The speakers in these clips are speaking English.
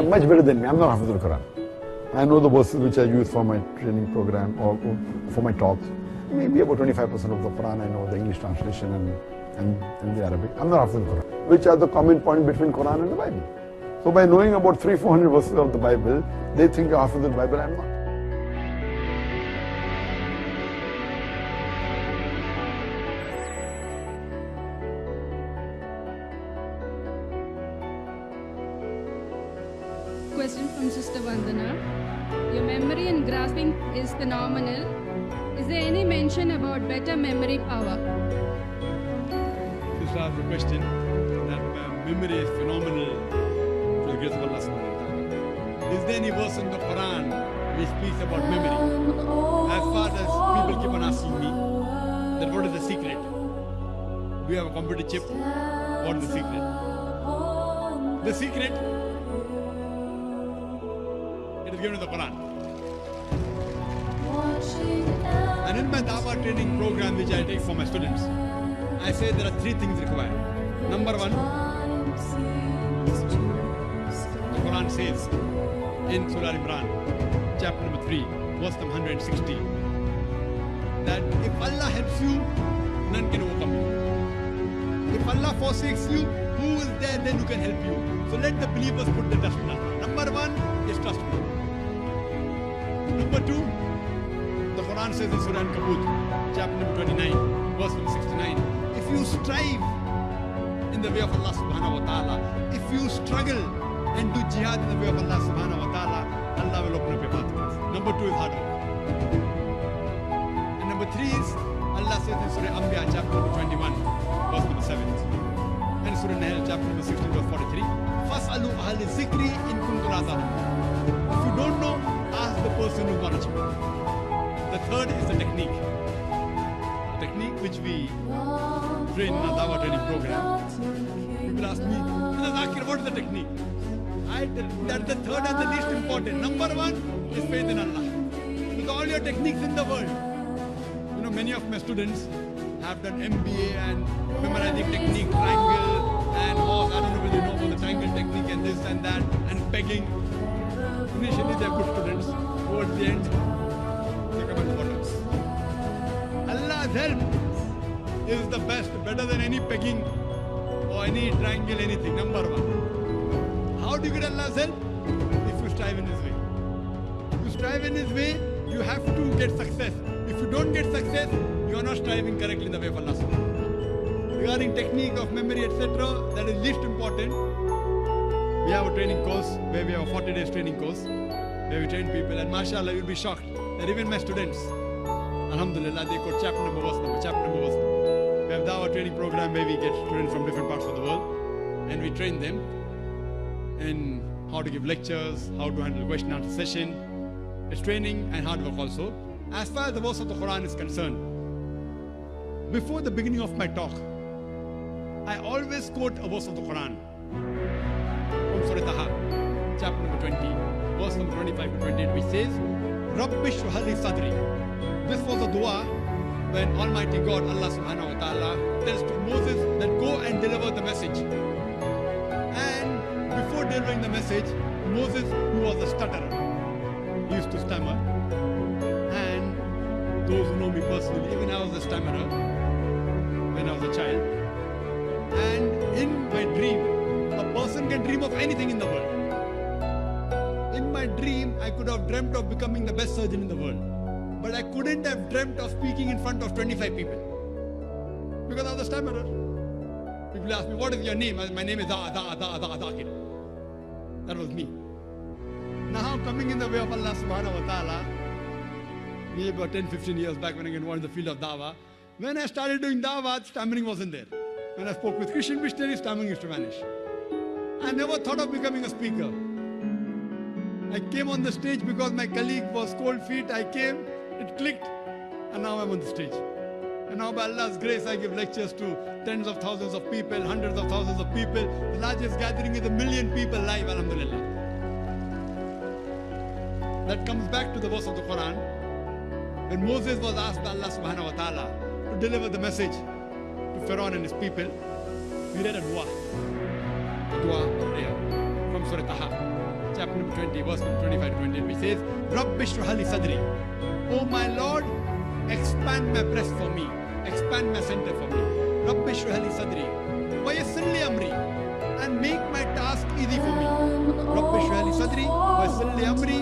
are much better than me. I'm not Hafiz al-Quran. I know the verses which I use for my training program or for my talks. Maybe about 25% of the Quran I know, the English translation and the Arabic. I'm not Hafiz al-Quran. Which are the common point between Quran and the Bible. So by knowing about 300-400 verses of the Bible, they think you're Hafiz al-Bible, I'm not. Question from Sister Vandana. Your memory and grasping is phenomenal. Is there any mention about better memory power? Sister asked the question that memory is phenomenal to the grace of Allah subhanahu wa ta'ala. Is there any verse in the Quran which speaks about memory? As far as people keep on asking me that what is the secret? We have a computer chip. What is the secret? The secret, it is given in the Quran. And in my Dawah training program which I take for my students, I say there are three things required. Number one, the Quran says in Surah Imran, chapter number 3, verse number 160, that if Allah helps you, none can overcome you. If Allah forsakes you, who is there then who can help you? So let the believers put the trust in Allah. Number one is trust me. Number two, the Quran says in Surah Al-Kabut, chapter number 29, verse number 69, if you strive in the way of Allah subhanahu wa ta'ala, if you struggle and do jihad in the way of Allah subhanahu wa ta'ala, Allah will open up your pathways. Number two is hard work. And number three is, Allah says in Surah Anbiya, chapter number 21, verse number 7, and Surah Nahl, chapter number 16, verse 43, فَاسْأَلُوا أَهْلِ الذِّكْرِ إِن كُنتُمْ لَا تَعْلَمُونَ. If you don't know, ask the person who is knowledgeable. The third is the technique. The technique which we train in our Dawah training program. People ask me, ذاكر, what is the technique? I tell them that the third and the least important. Number one is faith in Allah. With all your techniques in the world. You know, many of my students have done MBA and memorizing technique, triangle and horse. I don't know whether you know about the triangle technique and this and that and pegging. Initially they are good students. Towards the end, they come at the bottom. Allah's help is the best, better than any pegging or any triangle, anything. Number one. How do you get Allah's help? If you strive in His way. If you strive in His way, you have to get success. If you don't get success, you are not striving correctly in the way of Allah. Regarding technique of memory, etc., that is least important. We have a training course where we have a 40 days training course where we train people, and mashallah, you'll be shocked that even my students, alhamdulillah, they quote chapter number, verse number, chapter number, verse number. We have our training program where we get students from different parts of the world and we train them in how to give lectures, how to handle question and answer session. It's training and hard work also. As far as the verse of the Quran is concerned, before the beginning of my talk, I always quote a verse of the Quran from Surah Taha, chapter number 20, verse number 25 to 28, which says, Rabbi shrah li sadri. This was a dua when Almighty God, Allah subhanahu wa ta'ala, tells to Moses that go and deliver the message. And before delivering the message, Moses, who was a stutterer, he used to stammer. And those who know me personally, even I was a stammerer when I was a child. And in my dream, a person can dream of anything in the world. In my dream, I could have dreamt of becoming the best surgeon in the world. But I couldn't have dreamt of speaking in front of 25 people. Because I was a stammerer. People ask me, what is your name? My name is ذاكر. That was me. Now coming in the way of Allah subhanahu wa ta'ala, maybe about 10-15 years back when I got involved in the field of dawah, when I started doing dawah, stammering wasn't there. When I spoke with Christian missionaries, stammering used to vanish. I never thought of becoming a speaker. I came on the stage because my colleague was cold feet. I came, it clicked, and now I'm on the stage. And now by Allah's grace, I give lectures to tens of thousands of people, hundreds of thousands of people. The largest gathering is 1 million people live, alhamdulillah. That comes back to the verse of the Quran. When Moses was asked by Allah subhanahu wa ta'ala to deliver the message to Pharaoh and his people, we read a dua of prayer from Surah Taha, chapter number 20, verse number 25 to 28, which says, Rabbi shrah li sadri. Oh my Lord, expand my breast for me, expand my center for me. Rabbi shrah li sadri, wa yassir li amri, and make my task easy for me. Rabbi shrah li sadri, wa yassir li amri,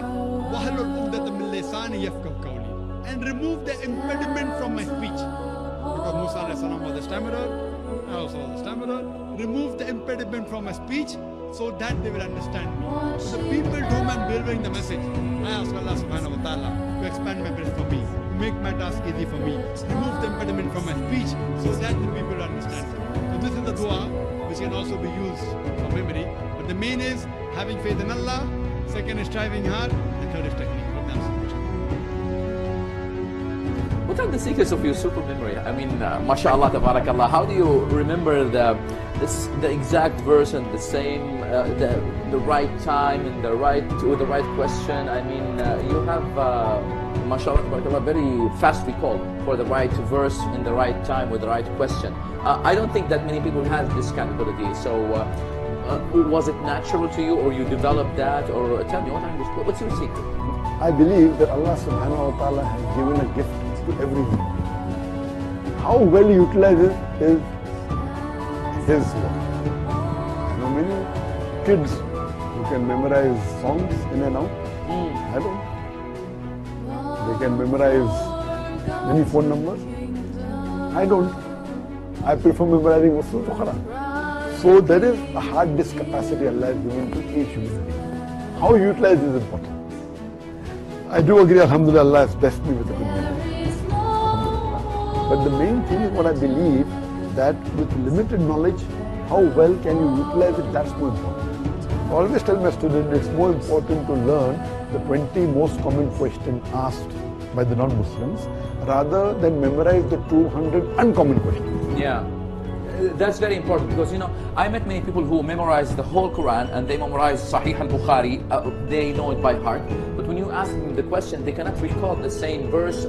wahlul 'uqdatam min lisani yafqahu qawli, and remove the impediment from my speech. Because Musa alayhi salam was a stammerer, I also was a stammerer. Remove the impediment from my speech so that they will understand me. So the people to whom I'm delivering the message, I ask Allah subhanahu wa ta'ala to expand my breast for me, to make my task easy for me, remove the impediment from my speech so that the people understand me. So this is the dua which can also be used for memory. But the main is having faith in Allah, second is striving hard, and third is technique. What are the secrets of your super memory? I mean, mashallah, tabarakallah. How do you remember the exact verse and the same, the right time and the right question? I mean, you have, mashallah, tabarakallah, very fast recall for the right verse in the right time with the right question. I don't think that many people have this capability. So, was it natural to you, or you developed that, or tell me what's your secret? I believe that Allah subhanahu wa ta'ala has given a gift to everyone. How well you utilize it is his work. You know, many kids who can memorize songs in and out, I don't. They can memorize many phone numbers, I don't. I prefer memorizing what's the Quran. So there is a hard disk capacity Allah has given to each human being. How you utilize is important. I do agree, alhamdulillah, Allah has blessed me with a good memory. But the main thing is what I believe, that with limited knowledge, how well can you utilize it, that's more important. I always tell my students, it's more important to learn the 20 most common questions asked by the non-Muslims rather than memorize the 200 uncommon questions. Yeah. That's very important, because I met many people who memorize the whole Quran and they memorize Sahih al-Bukhari, they know it by heart, but when you ask them the question, they cannot recall the same verse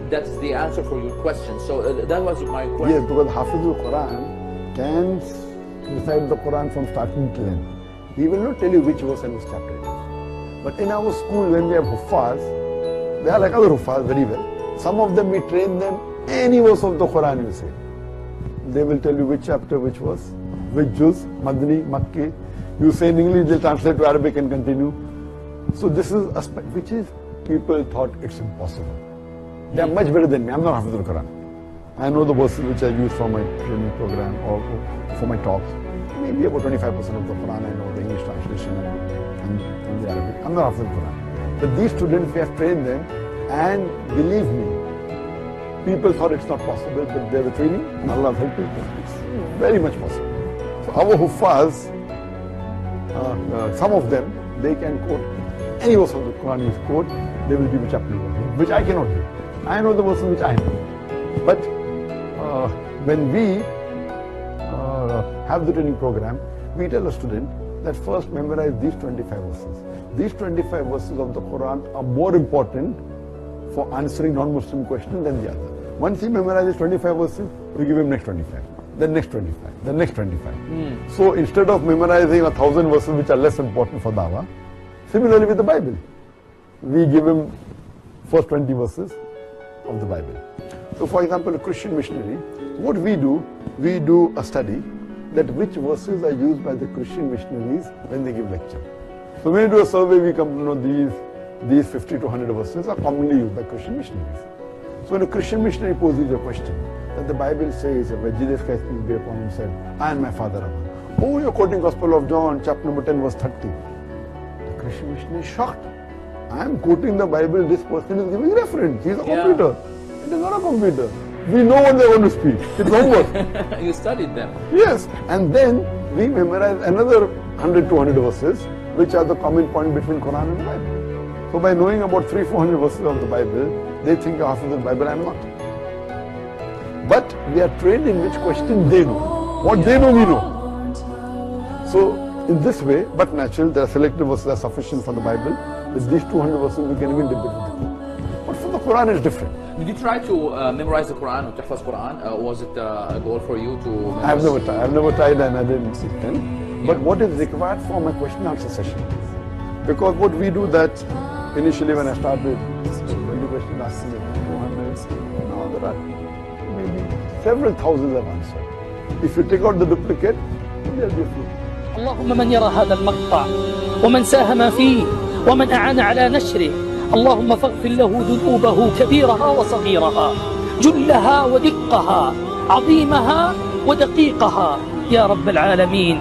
that's the answer for your question. So that was my question. Yes, because Hafiz al-Quran can recite the Quran from starting to end. He will not tell you which verse and which chapter it is. But in our school, when we have Huffaz, they are like other Huffaz very well. Some of them, we train them, any verse of the Quran you say. They will tell you which chapter, which verse, which juz, Madni, Makki. You say in English, they'll translate to Arabic and continue. So this is aspect which is, people thought it's impossible. They are much better than me. I'm not Hafiz al-Quran. I know the verses which I use for my training program or for my talks. Maybe about 25% of the Quran I know, the English translation and the Arabic. I'm not Hafiz al-Quran. But these students, we have trained them, and believe me, people thought it's not possible, but they were training, and Allah helped them. It's very much possible. So our Huffaz, some of them, they can quote any verse of the Quran you quote, they will give a chapter, which I cannot do. I know the verses which I know. But when we have the training program, we tell a student that first memorize these 25 verses. These 25 verses of the Quran are more important for answering non-Muslim questions than the other. Once he memorizes 25 verses, we give him next 25, then next 25, then next 25. So instead of memorizing 1,000 verses which are less important for dawah, similarly with the Bible, we give him first 20 verses of the Bible. So for example, a Christian missionary, what we do a study that which verses are used by the Christian missionaries when they give lecture. So when we do a survey, we come to know these 50 to 100 verses are commonly used by Christian missionaries. So when a Christian missionary poses a question, that the Bible says, where Jesus Christ be upon him said, I and my Father are one. Oh, you're quoting Gospel of John, chapter number 10, verse 30. The Christian missionary is shocked. I am quoting the Bible, this person is giving reference. He's a computer. It is not a computer. We know what they want to speak. It's homework. You studied them. Yes. And then we memorize another 100 to 200 verses, which are the common point between Quran and the Bible. So by knowing about 300-400 verses of the Bible, they think you're half of the Bible, I'm not. But we are trained in which question they know. What they know, we know. So in this way, but natural, there are selected verses that are sufficient for the Bible. With these 200 verses, we can even debate with the Quran. But for the Quran, it's different. Did you try to memorize the Quran or Yahfaz Quran? Was it a goal for you to memorize? I've never tried and I didn't sit then. But what is required for my question answer session? Because what we do that initially when I started education asking me 200, now there are maybe several thousands have answered. If you take out the duplicate, there'll be a few. اللهم من يرى هذا المقطع ومن ساهم فيه ومن أعان على نشره، اللهم فاغفر له ذنوبه كبيرها وصغيرها، جلها ودقها، عظيمها ودقيقها يا رب العالمين.